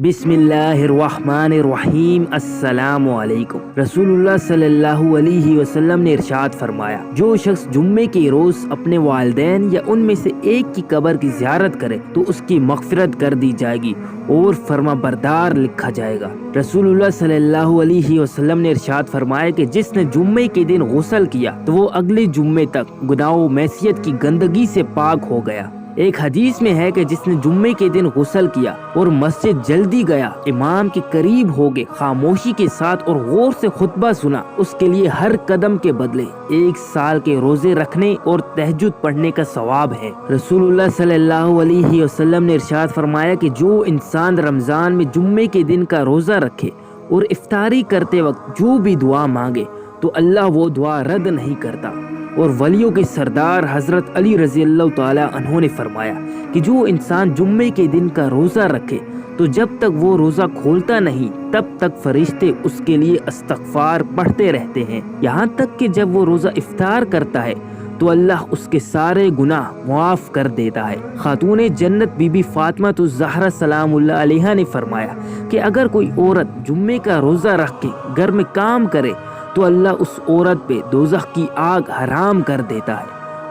बिस्मिल्लाहिर्रहमानिर्रहीम। अस्सलाम वालेकुम। रसूलुल्लाह सल्लल्लाहु अलैहि वसल्लम ने इरशाद फरमाया, जो शख्स जुम्मे के रोज अपने वालिदैन या उनमें से एक की कब्र की ज़ियारत करे तो उसकी मग़फ़िरत कर दी जाएगी और फर्माबरदार लिखा जाएगा। रसूलुल्लाह सल्लल्लाहु अलैहि वसल्लम ने इरशाद फरमाया कि जिसने जुम्मे के दिन गुस्ल किया तो वो अगले जुम्मे तक गुनाह मैसियत की गंदगी से पाक हो गया। एक हदीस में है कि जिसने जुम्मे के दिन गुस्ल किया और मस्जिद जल्दी गया, इमाम के करीब हो गए, खामोशी के साथ और गौर से खुतबा सुना, उसके लिए हर कदम के बदले 1 साल के रोजे रखने और तहज्जुद पढ़ने का सवाब है। रसूलुल्लाह सल्लल्लाहु अलैहि वसल्लम ने इरशाद फरमाया कि जो इंसान रमजान में जुम्मे के दिन का रोजा रखे और इफ्तारी करते वक्त जो भी दुआ मांगे तो अल्लाह वो दुआ रद्द नहीं करता। और वलियों के सरदार हजरत अली रज़ी अल्लाह ताला अन्हु ने फरमाया कि जो इंसान जुम्मे के दिन का रोज़ा रखे तो जब तक वो रोज़ा खोलता नहीं तब तक फरिश्ते उसके लिए इस्तग़फ़ार पढ़ते रहते हैं, यहाँ तक कि जब वो रोज़ा इफ्तार करता है तो अल्लाह उसके सारे गुनाह मुआफ़ कर देता है। खातून जन्नत बीबी फातिमा ज़हरा सलामुल्लाह अलैहा ने फरमाया कि अगर कोई औरत जुम्मे का रोज़ा रख के घर में काम करे तो अल्लाह उस औरत पे दोज़ख की आग हराम कर देता है।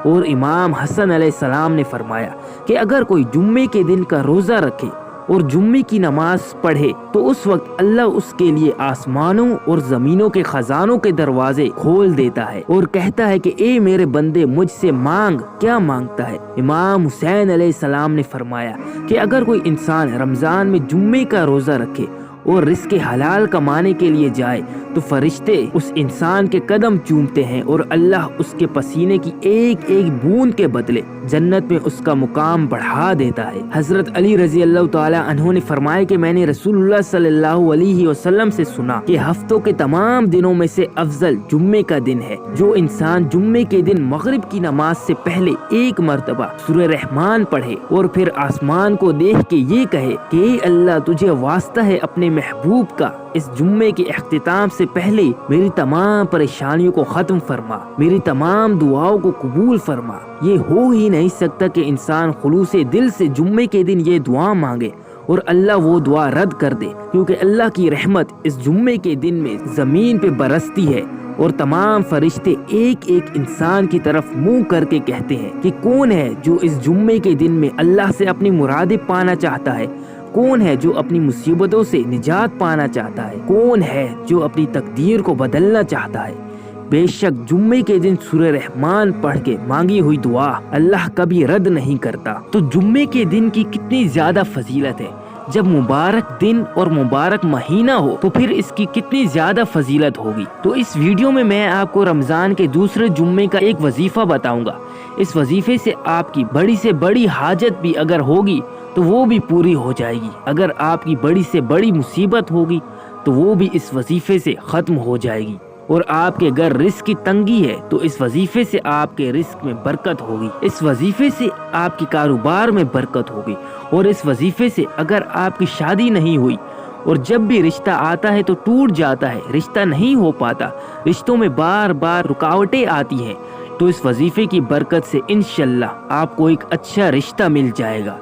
और इमाम हसन अलैहिस्सलाम ने फरमाया कि अगर कोई जुम्मे के दिन का रोज़ा रखे और जुम्मे की नमाज पढ़े तो उस वक्त अल्लाह उसके लिए आसमानों और ज़मीनों के खजानों के दरवाजे खोल देता है और कहता है कि ए मेरे बंदे मुझसे मांग, क्या मांगता है। इमाम हुसैन अलैहिस्सलाम ने फरमाया कि अगर कोई इंसान रमज़ान में जुम्मे का रोज़ा रखे और रिज़्क़ हलाल कमाने के लिए जाए तो फरिश्ते उस इंसान के कदम चूमते हैं और अल्लाह उसके पसीने की एक एक बूंद के बदले जन्नत में उसका मुकाम बढ़ा देता है। हजरत अली रज़ी अल्लाह ताला अन्हु ने फरमाया कि मैंने रसूलुल्लाह सल्लल्लाहु अलैहि वसल्लम से सुना कि हफ्तों के तमाम दिनों में से अफजल जुम्मे का दिन है। जो इंसान जुम्मे के दिन मगरिब की नमाज से पहले 1 मरतबा सूरह रहमान पढ़े और फिर आसमान को देख के ये कहे कि अल्लाह तुझे वास्ता है अपने महबूब का, इस जुम्मे के इख्तिताम से पहले मेरी तमाम परेशानियों को खत्म फरमा, मेरी तमाम दुआओं को कबूल फरमा। ये हो ही नहीं सकता कि इंसान खुलूसे दिल से जुम्मे के दिन ये दुआ मांगे और अल्लाह वो दुआ रद्द कर दे, क्योंकि अल्लाह की रहमत इस जुम्मे के दिन में जमीन पे बरसती है और तमाम फरिश्ते एक एक इंसान की तरफ मुंह करके कहते हैं कि कौन है जो इस जुम्मे के दिन में अल्लाह से अपनी मुरादें पाना चाहता है, कौन है जो अपनी मुसीबतों से निजात पाना चाहता है, कौन है जो अपनी तकदीर को बदलना चाहता है। बेशक जुम्मे के दिन सूरह रहमान पढ़ के मांगी हुई दुआ अल्लाह कभी रद्द नहीं करता। तो जुम्मे के दिन की कितनी ज्यादा फजीलत है। जब मुबारक दिन और मुबारक महीना हो तो फिर इसकी कितनी ज्यादा फजीलत होगी। तो इस वीडियो में मैं आपको रमजान के दूसरे जुम्मे का एक वजीफा बताऊंगा। इस वजीफे से आपकी बड़ी से बड़ी हाजत भी अगर होगी तो वो भी पूरी हो जाएगी। अगर आपकी बड़ी से बड़ी मुसीबत होगी तो वो भी इस वजीफे से खत्म हो जाएगी। और आपके घर रिस्क की तंगी है तो इस वजीफे से आपके रिस्क में बरकत होगी। इस वजीफे से आपके कारोबार में बरकत होगी। और इस वजीफे से अगर आपकी शादी नहीं हुई और जब भी रिश्ता आता है तो टूट जाता है, रिश्ता नहीं हो पाता, रिश्तों में बार बार रुकावटें आती हैं, तो इस वजीफे की बरकत से इंशाल्लाह आपको एक अच्छा रिश्ता मिल जाएगा।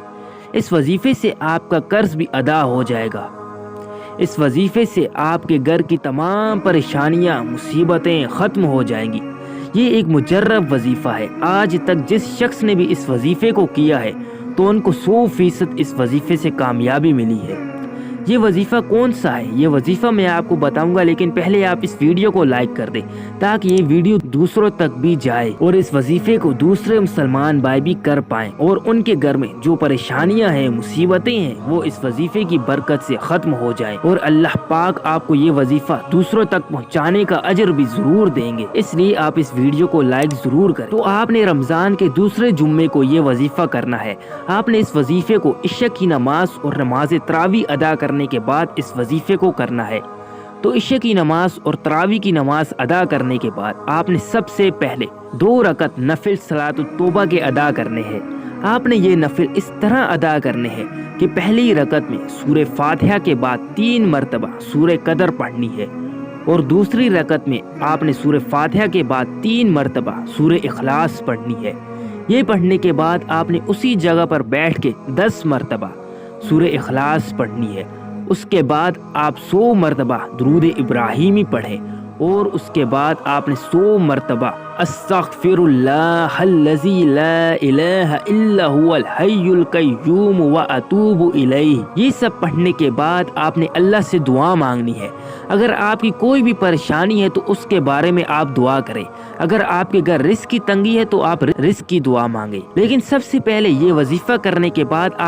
इस वजीफे से आपका कर्ज भी अदा हो जाएगा। इस वजीफे से आपके घर की तमाम परेशानियां, मुसीबतें खत्म हो जाएंगी। ये एक मुजर्रब वजीफा है। आज तक जिस शख्स ने भी इस वजीफे को किया है तो उनको 100% इस वजीफे से कामयाबी मिली है। ये वजीफा कौन सा है, ये वजीफा मैं आपको बताऊंगा, लेकिन पहले आप इस वीडियो को लाइक कर दें ताकि ये वीडियो दूसरों तक भी जाए और इस वजीफे को दूसरे मुसलमान भाई भी कर पाएं और उनके घर में जो परेशानियां हैं, मुसीबतें हैं, वो इस वजीफे की बरकत से खत्म हो जाए और अल्लाह पाक आपको ये वजीफा दूसरों तक पहुँचाने का अजर भी जरूर देंगे। इसलिए आप इस वीडियो को लाइक जरूर करें। तो आपने रमजान के दूसरे जुम्मे को ये वजीफा करना है। आपने इस वजीफे को इशा की नमाज और नमाज तरावी अदा करने के बाद इस वजीफे को करना है। तो इशा की नमाज और तरावी की नमाज अदा करने के बाद आपने सबसे पहले 2 रकत नफिल सलातुत तौबा के अदा करने हैं। आपने ये नफिल इस तरह अदा करने हैं कि पहली रकत में सूरह फातिहा के बाद 3 मरतबा सूरह कदर पढ़नी है और दूसरी रकत में आपने सूरह फातिहा के बाद 3 मरतबा सूरह इखलास पढ़नी है। ये पढ़ने के बाद आपने उसी जगह पर बैठ के 10 मरतबा सूरह इखलास पढ़नी है اس کے بعد آپ 100 مرتبہ درود ابراہیمی پڑھیں اور اس کے بعد آپ نے 100 مرتبہ استغفر اللہ الذی لا الہ الا هو الحی القیوم واتوب الیہ، یہ سب پڑھنے کے بعد آپ نے اللہ سے دعا مانگنی ہے۔ اگر آپ کی کوئی بھی پریشانی ہے تو اس کے بارے میں آپ دعا کریں۔ اگر آپ کے گھر رزق کی تنگی ہے تو آپ رزق کی دعا مانگیں، لیکن سب سے پہلے یہ وظیفہ کرنے کے بعد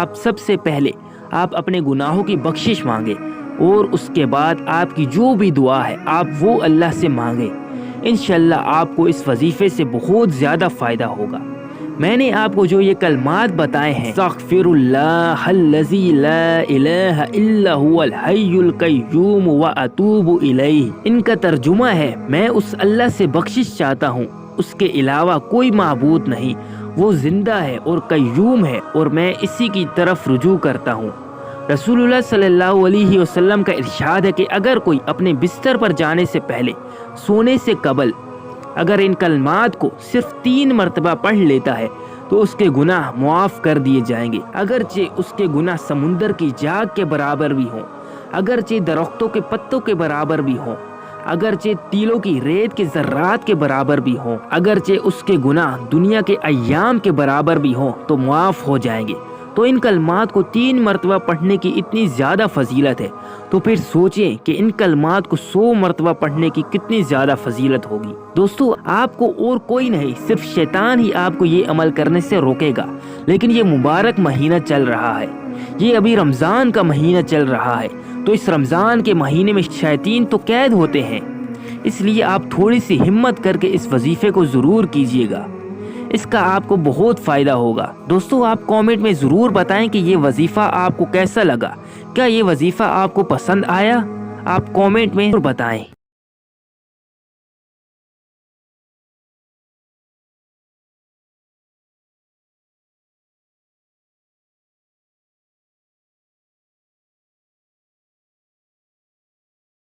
آپ اپنے گناہوں کی بخشش مانگیں اور اس کے بعد آپ کی جو بھی دعا ہے آپ وہ اللہ سے مانگیں۔ انشاءاللہ آپ کو اس وظیفے سے بہت زیادہ فائدہ ہوگا۔ میں نے آپ کو جو یہ کلمات بتائے ہیں، استغفر اللہ الذی لا الہ الا هو الحی القیوم واتوب الیہ، ان کا ترجمہ ہے میں اس اللہ سے بخشش چاہتا ہوں، اس کے علاوہ کوئی معبود نہیں، وہ زندہ ہے اور قیوم ہے اور میں اسی کی طرف رجوع کرتا ہوں۔ رسول اللہ صلی اللہ علیہ وسلم کا ارشاد ہے کہ اگر کوئی اپنے بستر پر جانے سے پہلے، سونے سے قبل اگر ان کلمات کو صرف 3 مرتبہ پڑھ لیتا ہے تو اس کے گناہ معاف کر دیے جائیں گے، اگرچہ اس کے گناہ سمندر کی جاگ کے برابر بھی ہوں، اگرچہ درختوں کے پتوں کے برابر بھی ہوں، اگرچہ تیلوں کی ریت کے ذرات کے برابر بھی ہوں، اگرچہ اس کے گناہ دنیا کے ایام کے برابر بھی ہوں تو معاف ہو جائیں گے۔ تو ان کلمات کو 3 مرتبہ پڑھنے کی اتنی زیادہ فضیلت ہے تو پھر سوچیں کہ ان کلمات کو 100 مرتبہ پڑھنے کی کتنی زیادہ فضیلت ہوگی۔ دوستو، آپ کو اور کوئی نہیں، صرف شیطان ہی آپ کو یہ عمل کرنے سے روکے گا، لیکن یہ مبارک مہینہ چل رہا ہے، یہ ابھی رمضان کا مہینہ چل رہا ہے، تو اس رمضان کے مہینے میں شیاطین تو قید ہوتے ہیں، اس لیے آپ تھوڑی سی ہمت کر کے اس وظیفے کو ضرور کیجئے گا، اس کا آپ کو بہت فائدہ ہوگا۔ دوستو، آپ کامنٹ میں ضرور بتائیں کہ یہ وظیفہ آپ کو کیسا لگا، کیا یہ وظیفہ آپ کو پسند آیا؟ آپ کامنٹ میں بتائیں۔